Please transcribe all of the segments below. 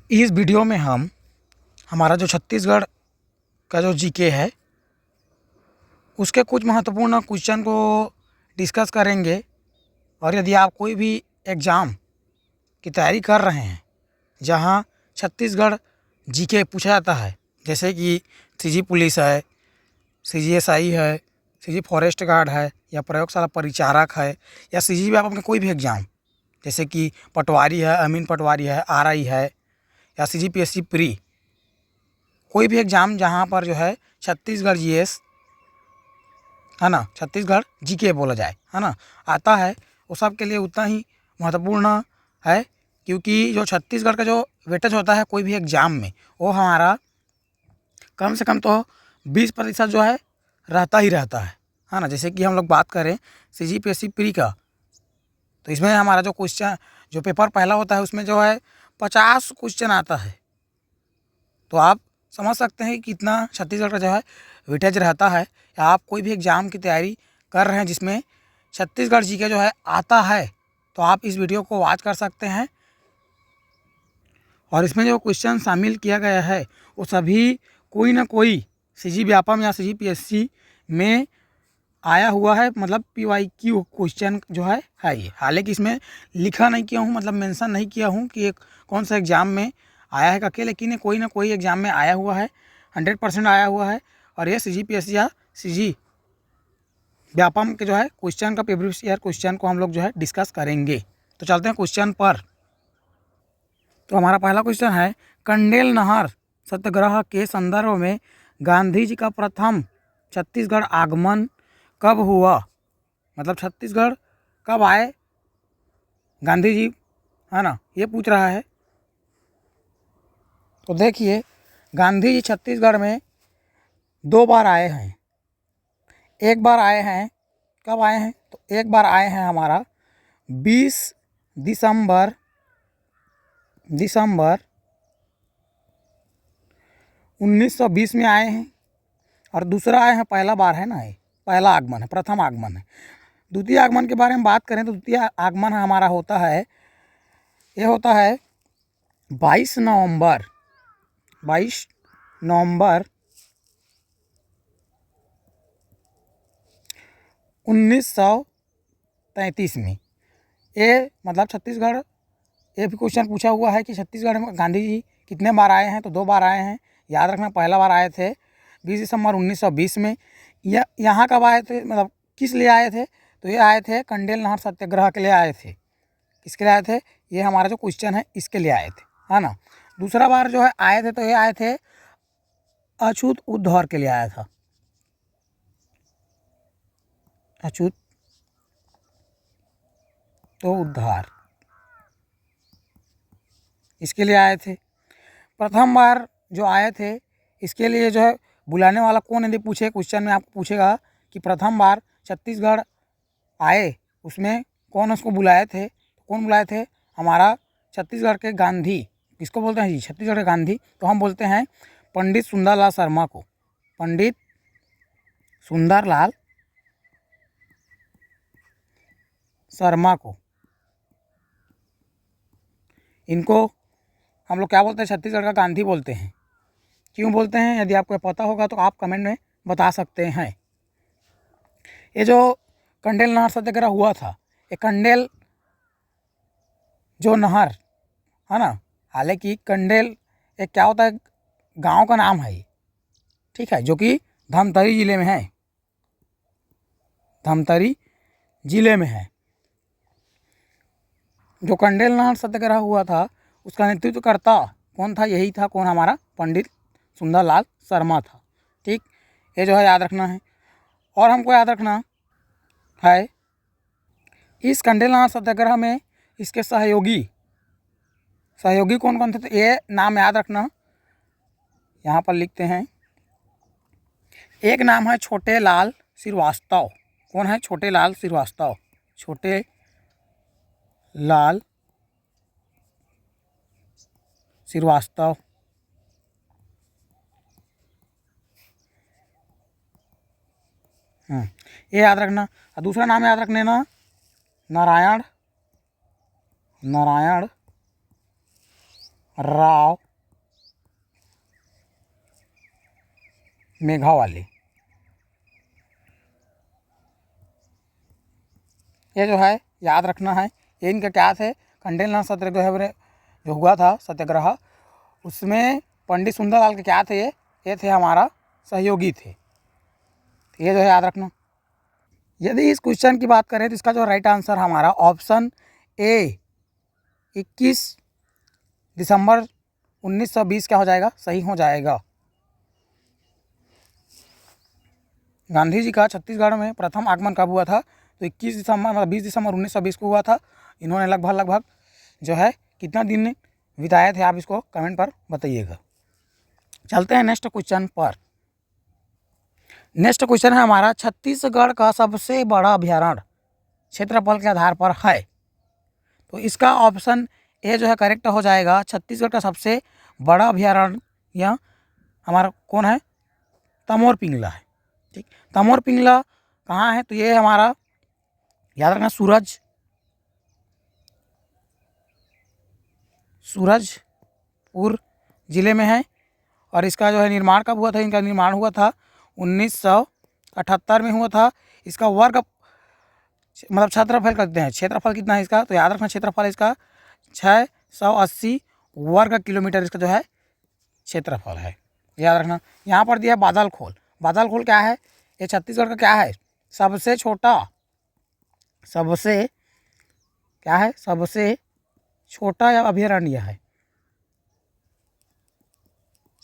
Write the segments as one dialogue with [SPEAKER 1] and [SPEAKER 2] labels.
[SPEAKER 1] इस वीडियो में हम हमारा जो छत्तीसगढ़ का जो जीके है उसके कुछ महत्वपूर्ण क्वेश्चन को डिस्कस करेंगे। और यदि आप कोई भी एग्ज़ाम की तैयारी कर रहे हैं जहां छत्तीसगढ़ जीके पूछा जाता है, जैसे कि सीजी पुलिस है, सीजीएसआई है, सीजी फॉरेस्ट गार्ड है, या प्रयोगशाला परिचारक है, या सीजी व्यापम के कोई भी एग्ज़ाम जैसे कि पटवारी है, अमीन पटवारी है, आरआई है, या सीजीपीएससी प्री, कोई भी एग्ज़ाम जहाँ पर जो है छत्तीसगढ़ जीएस है ना, छत्तीसगढ़ जीके बोला जाए है ना, आता है, वो सब के लिए उतना ही महत्वपूर्ण है। क्योंकि जो छत्तीसगढ़ का जो वेटेज होता है कोई भी एग्ज़ाम में, वो हमारा कम से कम तो 20% जो है रहता ही रहता है ना। जैसे कि हम लोग बात करें सीजीपीएससी प्री का, तो इसमें हमारा जो क्वेश्चन जो पेपर पहला होता है उसमें जो है 50 क्वेश्चन आता है। तो आप समझ सकते हैं कि कितना छत्तीसगढ़ का जो है वेटेज रहता है। या आप कोई भी एग्ज़ाम की तैयारी कर रहे हैं जिसमें छत्तीसगढ़ जीके जो है आता है, तो आप इस वीडियो को वॉच कर सकते हैं। और इसमें जो क्वेश्चन शामिल किया गया है वो सभी कोई ना कोई सीजी व्यापम या सीजीपीएससी में आया हुआ है, मतलब पीवाईक्यू क्वेश्चन जो है ये। हालांकि इसमें लिखा नहीं किया हूँ, मतलब मेंशन नहीं किया हूँ कि एक कौन सा एग्ज़ाम में आया है करके, लेकिन ये कोई ना कोई एग्ज़ाम में आया हुआ है, 100% आया हुआ है। और ये सीजीपीएससी या सीजी व्यापम के जो है क्वेश्चन का प्रीवियस ईयर क्वेश्चन को हम लोग जो है डिस्कस करेंगे। तो चलते हैं क्वेश्चन पर। तो हमारा पहला क्वेश्चन है, कंडेल नहर सत्याग्रह के संदर्भ में गांधी जी का प्रथम छत्तीसगढ़ आगमन कब हुआ? मतलब छत्तीसगढ़ कब आए गांधी जी, है ना, ये पूछ रहा है। तो देखिए, गांधी जी छत्तीसगढ़ में 2 बार आए हैं। एक बार आए हैं, कब आए हैं? तो एक बार आए हैं हमारा 20 दिसंबर 1920 में आए हैं। और दूसरा आए हैं, पहला बार है ना, ये पहला आगमन है, प्रथम आगमन है। द्वितीय आगमन के बारे में बात करें तो द्वितीय आगमन हमारा होता है, ये होता है 22 नवंबर 1933 में। ये मतलब छत्तीसगढ़, ये भी क्वेश्चन पूछा हुआ है कि छत्तीसगढ़ में गांधी जी कितने बार आए हैं, तो 2 बार आए हैं। याद रखना, पहला बार आए थे 20 दिसंबर 1920 में। यहाँ कब आए थे, मतलब किस लिए आए थे? तो ये आए थे कंडेल नहर सत्याग्रह के लिए आए थे। किसके लिए आए थे? ये हमारा जो क्वेश्चन है इसके लिए आए थे, है ना। दूसरा बार जो है आए थे, तो ये आए थे अछूत उद्धार के लिए आया था, अछूत तो उद्धार, इसके लिए आए थे। प्रथम बार जो आए थे इसके लिए जो है बुलाने वाला कौन, यदि पूछे क्वेश्चन में आपको पूछेगा कि प्रथम बार छत्तीसगढ़ आए उसमें कौन उसको बुलाए थे, तो कौन बुलाए थे? हमारा छत्तीसगढ़ के गांधी। किसको बोलते हैं जी? छत्तीसगढ़ के गांधी। तो हम बोलते हैं पंडित सुंदरलाल शर्मा को, पंडित सुंदरलाल शर्मा को। इनको हम लोग क्या बोलते हैं? छत्तीसगढ़ का गांधी बोलते हैं। क्यों बोलते हैं, यदि आपको पता होगा तो आप कमेंट में बता सकते हैं। ये जो कंडेल नहर सत्याग्रह हुआ था, ये कंडेल जो नहर है ना, हालांकि कंडेल एक क्या होता है, गांव का नाम है ये, ठीक है, जो कि धमतरी जिले में है, धमतरी जिले में है। जो कंडेल नहर सत्याग्रह हुआ था उसका नेतृत्वकर्ता कौन था? यही था, कौन? हमारा पंडित सुंदरलाल शर्मा था। ठीक, ये जो है याद रखना है। और हमको याद रखना है इस कंडेल नहर सत्याग्रह में इसके सहयोगी कौन कौन थे? तो ये नाम याद रखना, यहाँ पर लिखते हैं। एक नाम है छोटे लाल श्रीवास्तव। कौन है? छोटे लाल श्रीवास्तव, छोटे लाल श्रीवास्तव। ये याद रखना। और दूसरा नाम याद रखने ना, नारायण राव मेघावाली। ये जो है याद रखना है। ये इनका क्या थे, खंडेलवाल सत्याग्रह जो हुआ था सत्याग्रह, उसमें पंडित सुंदरलाल के क्या थे, ये थे हमारा सहयोगी थे। तो ये जो है याद रखना। यदि इस क्वेश्चन की बात करें तो इसका जो राइट आंसर हमारा ऑप्शन ए 21 दिसंबर 1920 क्या हो जाएगा, सही हो जाएगा। गांधी जी का छत्तीसगढ़ में प्रथम आगमन कब हुआ था, तो 21 दिसंबर मतलब 20 दिसंबर 1920 को हुआ था। इन्होंने लगभग जो है कितना दिन बिताए थे, आप इसको कमेंट पर बताइएगा। चलते हैं नेक्स्ट क्वेश्चन पर। नेक्स्ट क्वेश्चन है हमारा, छत्तीसगढ़ का सबसे बड़ा अभ्यारण्य क्षेत्रफल के आधार पर है। तो इसका ऑप्शन ए जो है करेक्ट हो जाएगा। छत्तीसगढ़ का सबसे बड़ा अभ्यारण्य यह हमारा कौन है, तमोर पिंगला है। ठीक, तमोर पिंगला कहाँ है, तो ये हमारा याद रखना सूरजपुर जिले में है। और इसका जो है निर्माण कब हुआ था, इनका निर्माण हुआ था 1978 में हुआ था। इसका वर्ग मतलब क्षेत्रफल करते हैं, क्षेत्रफल कितना है इसका, तो याद रखना क्षेत्रफल इसका 680 वर्ग किलोमीटर इसका जो है क्षेत्रफल है, याद रखना। यहाँ पर दिया बादलखोल। बादलखोल क्या है, ये छत्तीसगढ़ का क्या है, सबसे छोटा या अभयारण्य है,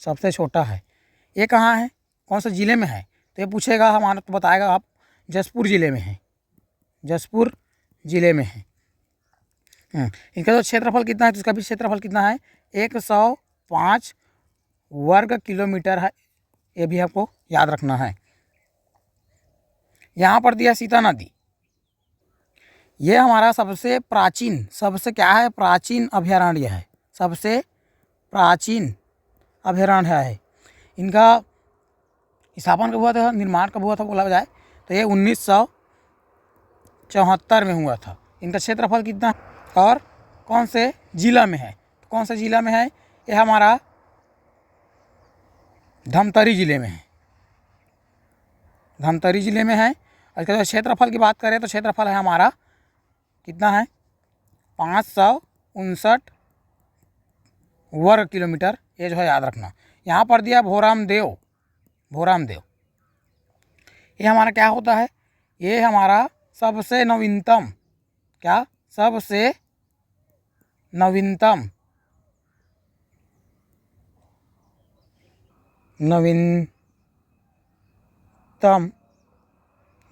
[SPEAKER 1] सबसे छोटा है। ये कहाँ है, कौन से ज़िले में है, तो ये पूछेगा हमारा, तो बताएगा आप जसपुर ज़िले में है, जसपुर ज़िले में है। इनका जो क्षेत्रफल कितना है, तो इसका भी क्षेत्रफल कितना है, 105 वर्ग किलोमीटर है। ये भी आपको याद रखना है। यहाँ पर दिया सीता नदी, ये हमारा सबसे क्या है, प्राचीन अभयारण्य है, सबसे प्राचीन अभयारण्य है। इनका स्थापना कब हुआ था, निर्माण कब हुआ था बोला जाए, तो ये 1974 में हुआ था। इनका क्षेत्रफल कितना है और कौन से जिला में है, तो कौन से जिला में है, ये हमारा धमतरी जिले में है, धमतरी जिले में है। और इसका जो क्षेत्रफल की बात करें तो क्षेत्रफल है हमारा कितना है, 559 वर्ग किलोमीटर। ये जो है याद रखना। यहाँ पर दिया भोराम देव, ये हमारा क्या होता है, ये हमारा सबसे नवीनतम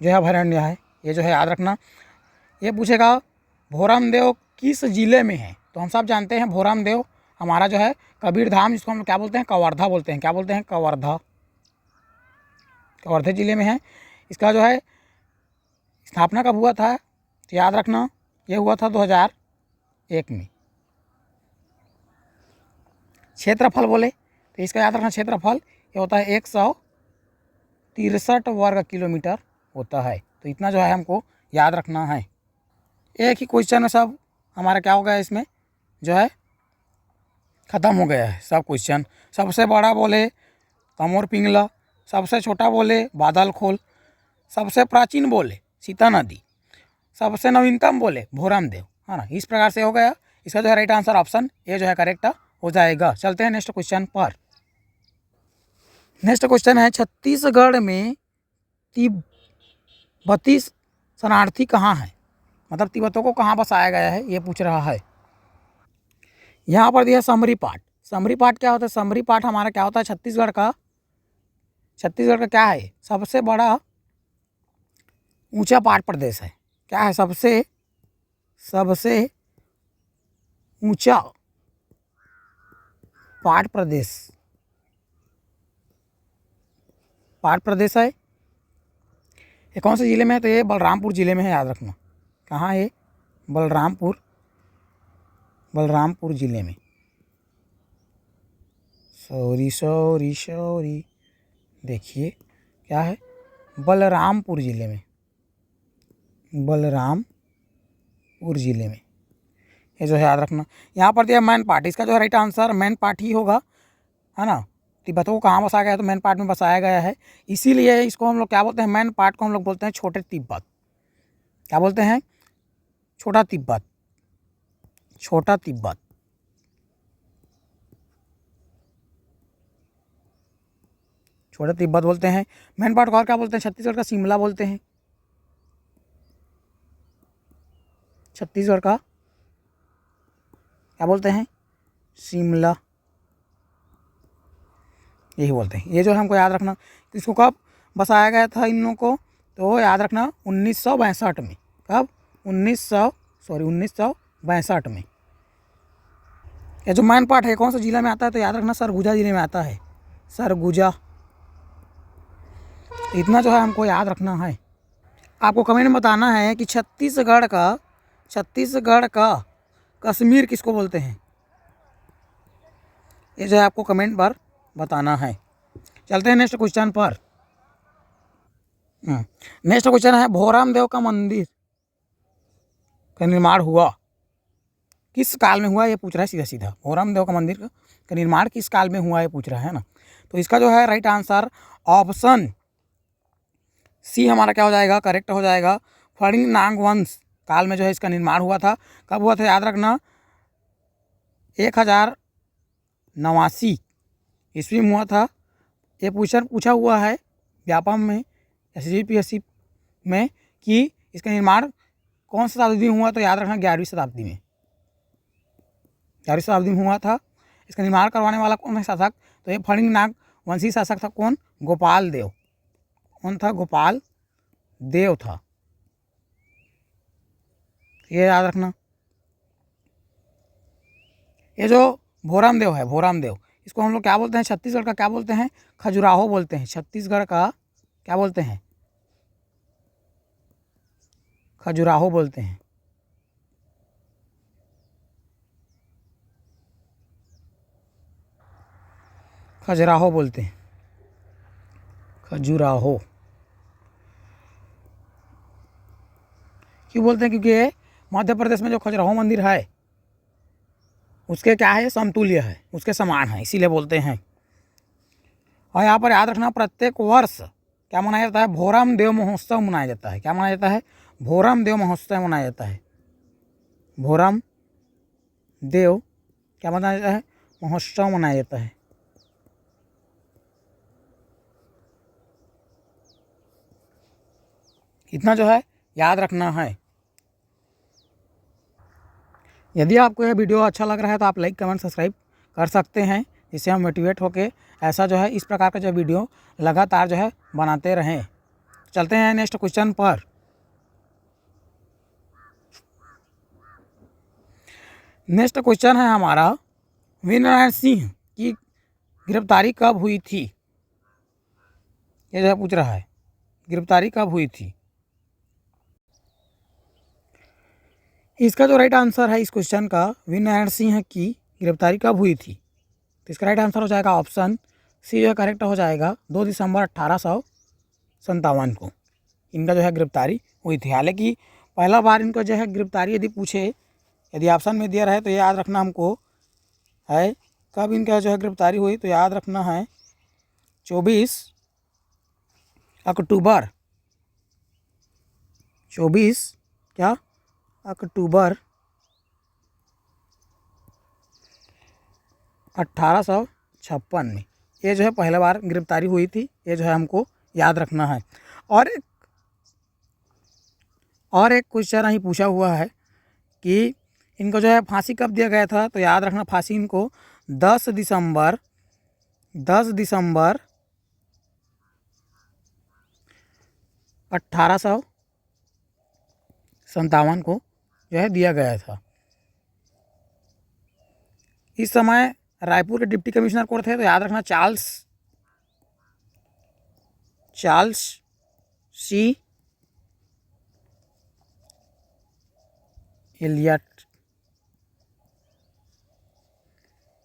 [SPEAKER 1] जो है अभयारण्य है। ये जो है याद रखना। ये पूछेगा भोराम देव किस जिले में है, तो हम सब जानते हैं भोराम देव हमारा जो है कबीरधाम, जिसको हम क्या बोलते हैं, कवर्धा बोलते हैं। क्या बोलते हैं, कवर्धा जिले में है। इसका जो है स्थापना कब हुआ था, तो याद रखना ये हुआ था 2001 में। क्षेत्रफल बोले तो इसका याद रखना, क्षेत्रफल ये होता है 163 वर्ग किलोमीटर होता है। तो इतना जो है हमको याद रखना है। एक ही क्वेश्चन में सब हमारा क्या हो गया, इसमें जो है ख़त्म हो गया है सब क्वेश्चन। सबसे बड़ा बोले तमोर पिंगला, सबसे छोटा बोले बादलखोल, सबसे प्राचीन बोले सीता नदी, सबसे नवीनतम बोले भोराम देव, है ना। इस प्रकार से हो गया। इसका जो है राइट आंसर ऑप्शन ए जो है करेक्ट हो जाएगा। चलते हैं नेक्स्ट क्वेश्चन पर। नेक्स्ट क्वेश्चन है, छत्तीसगढ़ में तिब्बती शरणार्थी कहाँ है, मतलब तिब्बतों को कहाँ बसाया गया है, ये पूछ रहा है। यहाँ पर दिया समरी पाठ। समरी पाठ क्या होता है, समरी पाठ हमारा क्या होता है, छत्तीसगढ़ का क्या है, सबसे बड़ा ऊंचा पहाड़ प्रदेश है। क्या है, सबसे ऊंचा पहाड़ प्रदेश है। ये कौन से ज़िले में है, तो ये बलरामपुर ज़िले में है, याद रखना। कहाँ है, बलरामपुर ज़िले में। सॉरी देखिए क्या है, बलरामपुर ज़िले में। ये जो है याद रखना। यहाँ पर दिया मैन पार्ट, इसका जो है राइट आंसर मैन पार्ट ही होगा, है ना। तिब्बतों को कहाँ बसाया गया है, तो मैन पार्ट में बसाया गया है, इसीलिए इसको हम लोग क्या बोलते हैं, मैन पार्ट को हम लोग बोलते हैं छोटे तिब्बत। क्या बोलते हैं? छोटा तिब्बत, छोटा तिब्बत। छोटा तिब्बत बोलते हैं। मैन पार्ट को और क्या बोलते हैं? छत्तीसगढ़ का शिमला बोलते हैं। छत्तीसगढ़ का क्या बोलते हैं? शिमला, यही बोलते हैं। ये जो है हमको याद रखना। इसको कब बसाया गया था इन लोगों को? तो याद रखना 1962 में। कब? 1962 में। ये जो मैन पार्ट है कौन सा जिला में आता है? तो याद रखना सरगुजा जिले में आता है, सरगुजा। इतना जो है हमको याद रखना है। आपको कमेंट में बताना है कि छत्तीसगढ़ का कश्मीर किसको बोलते हैं। ये जो है आपको कमेंट पर बताना है। चलते हैं नेक्स्ट क्वेश्चन पर। नेक्स्ट क्वेश्चन है, भोराम देव का मंदिर का निर्माण हुआ किस काल में हुआ? ये पूछ रहा है सीधा सीधा। भोराम देव का मंदिर का निर्माण किस काल में हुआ, ये पूछ रहा है ना। तो इसका जो है राइट आंसर ऑप्शन सी हमारा क्या हो जाएगा? करेक्ट हो जाएगा। फणिंग नांग वंश काल में जो है इसका निर्माण हुआ था। कब हुआ था? याद रखना 1089 ईस्वी में हुआ था। ये पूछा हुआ है व्यापम में, SGPSC में, कि इसका निर्माण कौन सी शताब्दी में हुआ? तो याद रखना 11वीं शताब्दी में, 11वीं शताब्दी में हुआ था। इसका निर्माण करवाने वाला कौन है शासक? तो ये फणिंग नाग वंशी शासक था। कौन? गोपाल देव। कौन था? गोपाल देव था। ये याद रखना। ये जो भोराम देव है, भोराम देव, इसको हम लोग क्या बोलते हैं? छत्तीसगढ़ का क्या बोलते हैं? खजुराहो बोलते हैं। छत्तीसगढ़ का क्या बोलते हैं? खजुराहो बोलते हैं। खजुराहो बोलते हैं, खजुराहो। क्यों बोलते हैं? क्योंकि ये मध्य प्रदेश में जो खजुराहो मंदिर है उसके क्या है? समतुल्य है, उसके समान है, इसीलिए बोलते हैं। और यहाँ पर याद रखना प्रत्येक वर्ष क्या मनाया जाता है? भोराम देव महोत्सव मनाया जाता है। क्या मनाया जाता है? भोराम देव महोत्सव मनाया जाता है। भोराम देव क्या मनाया जाता है? महोत्सव मनाया जाता है। इतना जो है याद रखना है। यदि आपको यह वीडियो अच्छा लग रहा है तो आप लाइक कमेंट सब्सक्राइब कर सकते हैं, जिससे हम मोटिवेट होके ऐसा जो है इस प्रकार का जो वीडियो लगातार जो है बनाते रहें। चलते हैं नेक्स्ट क्वेश्चन पर। नेक्स्ट क्वेश्चन है हमारा, वीरनारायण सिंह की गिरफ्तारी कब हुई थी? ये जो है पूछ रहा है, गिरफ्तारी कब हुई थी? इसका जो राइट आंसर है इस क्वेश्चन का, वीरनारायण सिंह की गिरफ्तारी कब हुई थी? तो इसका राइट आंसर हो जाएगा ऑप्शन सी जो है करेक्ट हो जाएगा 2 दिसंबर 1857 को इनका जो है गिरफ्तारी हुई थी। हालांकि पहला बार इनको जो है गिरफ्तारी यदि पूछे, यदि ऑप्शन में दिया रहे तो याद रखना हमको है कब इनका जो है गिरफ्तारी हुई। तो याद रखना है 24 अक्टूबर, 24 क्या अक्टूबर 1856 में ये जो है पहला बार गिरफ्तारी हुई थी। ये जो है हमको याद रखना है। और एक क्वेश्चन ही पूछा हुआ है कि इनको जो है फांसी कब दिया गया था? तो याद रखना फांसी इनको 10 दिसंबर 1857 को जो है दिया गया था। इस समय रायपुर के डिप्टी कमिश्नर कौन थे? तो याद रखना चार्ल्स सी एलियट।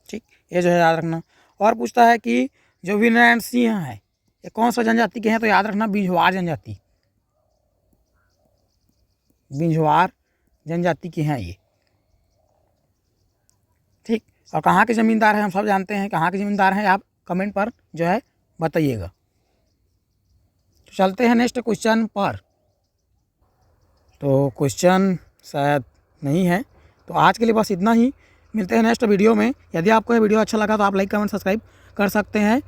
[SPEAKER 1] ठीक, ये जो है याद रखना। और पूछता है कि जो वीरनारायण सिंह है ये कौन सा जनजाति के हैं? तो याद रखना बिंझवार जनजाति, बिंझवार जनजाति के हैं ये। ठीक। और कहाँ के ज़मींदार हैं हम सब जानते हैं, कहाँ के ज़मींदार हैं आप कमेंट पर जो है बताइएगा। तो चलते हैं नेक्स्ट क्वेश्चन पर। तो क्वेश्चन शायद नहीं है, तो आज के लिए बस इतना ही। मिलते हैं नेक्स्ट वीडियो में। यदि आपको ये वीडियो अच्छा लगा तो आप लाइक कमेंट सब्सक्राइब कर सकते हैं।